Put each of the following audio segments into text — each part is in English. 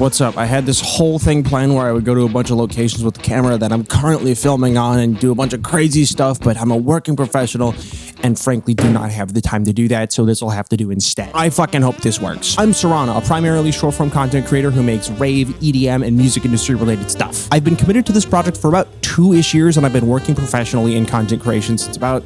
What's up? I had this whole thing planned where I would go to a bunch of locations with the camera that I'm currently filming on and do a bunch of crazy stuff, but I'm a working professional and frankly do not have the time to do that, so this will have to do instead. I fucking hope this works. I'm Serrano, a primarily short-form content creator who makes rave, EDM, and music industry-related stuff. I've been committed to this project for about 2-ish years, and I've been working professionally in content creation since about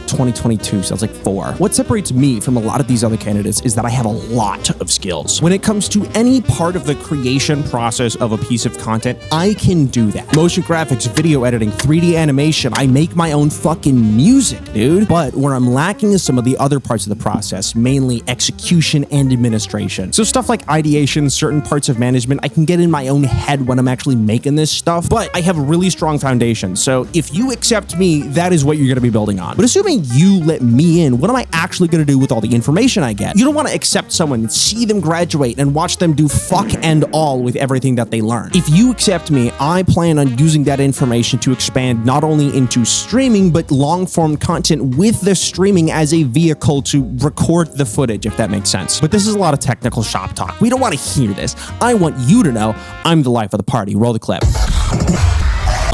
2022, sounds like 4. What separates me from a lot of these other candidates is that I have a lot of skills. When it comes to any part of the creation process of a piece of content, I can do that. Motion graphics, video editing, 3D animation, I make my own fucking music, dude. But where I'm lacking is some of the other parts of the process, mainly execution and administration. So stuff like ideation, certain parts of management, I can get in my own head when I'm actually making this stuff, but I have a really strong foundation. So if you accept me, that is what you're gonna be building on. But assuming you let me in, what am I actually going to do with all the information I get? You don't want to accept someone, see them graduate, and watch them do fuck and all with everything that they learn. If you accept me, I plan on using that information to expand not only into streaming, but long-form content with the streaming as a vehicle to record the footage, if that makes sense. But this is a lot of technical shop talk. We don't want to hear this. I want you to know I'm the life of the party. Roll the clip.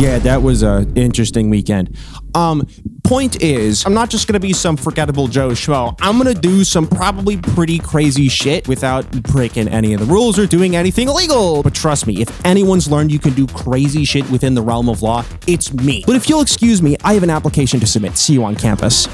Yeah, that was an interesting weekend. Point is, I'm not just gonna be some forgettable Joe Schmo. I'm gonna do some probably pretty crazy shit without breaking any of the rules or doing anything illegal. But trust me, if anyone's learned you can do crazy shit within the realm of law, it's me. But if you'll excuse me, I have an application to submit. See you on campus.